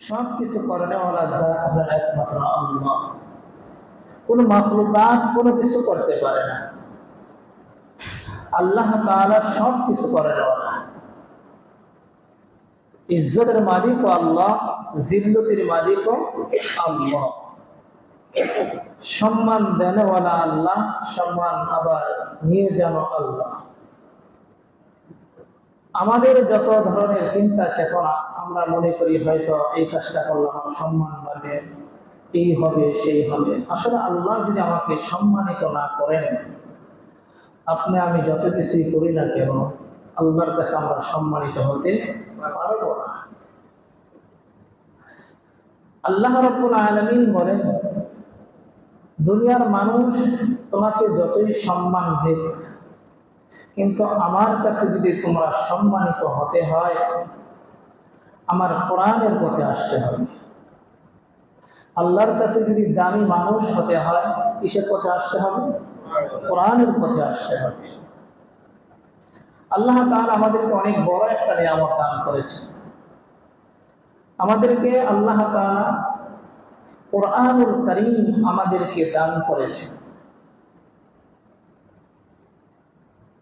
সবকিছু করেনেওয়ালা জাত হলেন একমাত্র আল্লাহ। কোন মাখলুকাত কোনো কিছু করতে পারে না। আল্লাহ তাআলা সবকিছু করেনেওয়ালা। ইজ্জতের মালিকও আল্লাহ, জিল্লতির মালিকও আল্লাহ। সম্মান দেনওয়ালা আল্লাহ, সম্মান আবার নিয়ে যান আল্লাহ। আমাদের যত ধরনের চিন্তা চেতনা, আমরা মনে করি হয়তো এই কাজটা করলাম আমার সম্মান বাড়বে, এই হবে সেই হবে। আসলে আল্লাহ যদি আমাকে সম্মানিত না করেন, আপনি আমি যত কিছুই করি না কেন, আল্লাহর কাছে আমরা সম্মানিত হতে পারবো না। আল্লাহ রাব্বুল আলামিন বলেন, দুনিয়ার মানুষ তোমাকে যতই সম্মান দেখ, কিন্তু আমার কাছে যদি তোমরা সম্মানিত হতে হয়, আমার কোরআনের পথে আসতে হবে। আল্লাহর কাছে যদি দামি মানুষ হতে হয়, কিসের পথে আসতে হবে? কোরআনের পথে আসতে হবে। আল্লাহ তাআলা আমাদেরকে অনেক বড় একটা নিয়ামত দান করেছেন। আমাদেরকে আল্লাহ তাআলা কোরআনুল কারীম আমাদেরকে দান করেছেন।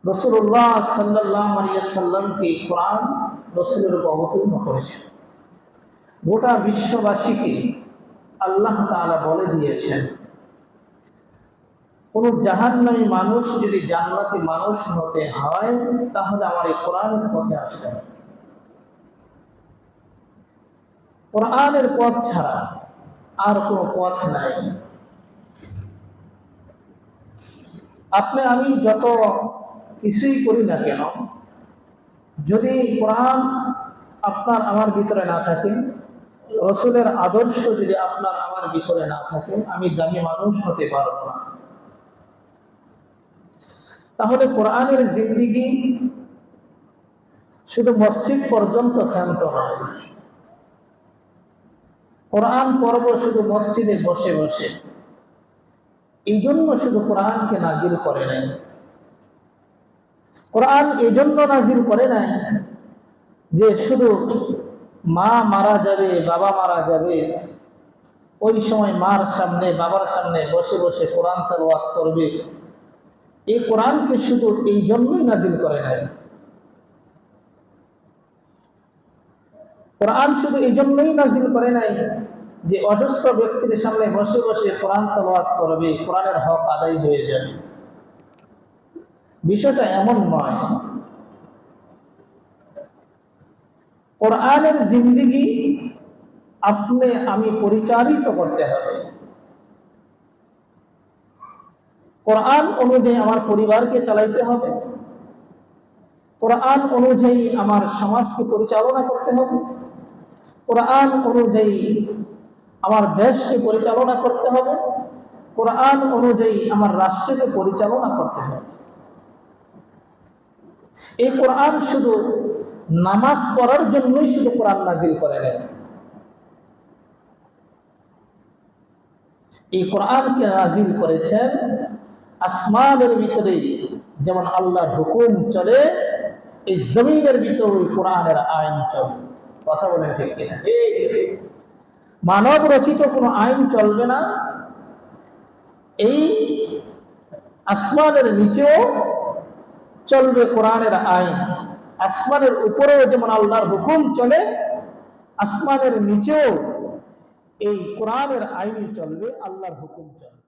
রাসূলুল্লাহ সাল্লাল্লাহু আলাইহি ওয়াসাল্লামকে কোরআন রাসূলের উপর অবতীর্ণ করেছেন। গোটা বিশ্ববাসীকে আল্লাহ তাআলা বলে দিয়েছেন, কোন জাহান্নামী মানুষ যদি জান্নাতি মানুষ হতে হয়, তাহলে আমার এই কোরআনের পথে আসতে হবে। কোরআনের পথ ছাড়া আর কোনো পথ নাই। আপনি আমি যত কিছুই করি না কেন, যদি কোরআন আপনার আমার ভিতরে না থাকে, রাসূলের আদর্শ যদি আপনার আমার ভিতরে না থাকে, আমি দামি মানুষ হতে পারবো না। তাহলে কোরআনের জিন্দেগি শুধু মসজিদ পর্যন্ত ক্ষান্ত নয়। কোরআন পড়ব শুধু মসজিদে বসে বসে, এই জন্য শুধু কোরআনকে নাজিল করে নাই। কোরআন এই জন্য নাজিল করে নাই যে শুধু মা মারা যাবে, বাবা মারা যাবে, ওই সময় মার সামনে বাবার সামনে বসে বসে কোরআন তেলাওয়াত করবে। এই কোরআনকে শুধু এই জন্যই নাজিল করে নাই। কোরআন শুধু এই জন্যই নাজিল করে নাই যে অসুস্থ ব্যক্তির সামনে বসে বসে কোরআন তেলাওয়াত করবে, কোরআনের হক আদায় হয়ে যাবে। বিষয়টা এমন নয়। কোরআনের জিন্দেগি আপনি আমি পরিচালিত করতে হবে। কোরআন অনুযায়ী আমার পরিবারকে চালাইতে হবে, কোরআন অনুযায়ী আমার সমাজকে পরিচালনা করতে হবে, কোরআন অনুযায়ী আমার দেশকে পরিচালনা করতে হবে, কোরআন অনুযায়ী আমার রাষ্ট্রকে পরিচালনা করতে হবে। এই কোরআন শুধু নামাজ পড়ার জন্যই শুধু কোরআন নাজিল করে নেন। এই কোরআনকে নাজিল করেছেন আসমানের ভিতরে যেমন আল্লাহর হুকুম চলে, এই জমিনের ভিতরে ওই কোরআনের আইন চলে। কথা বলেন ঠিক কিনা? মানব রচিত কোনো আইন চলবে না। এই আসমানের নিচেও চলবে কোরআনের আইন। আসমানের উপরেও যেমন আল্লাহর হুকুম চলে, আসমানের নিচেও এই কোরআনের আইনই চলবে, আল্লাহর হুকুম চলবে।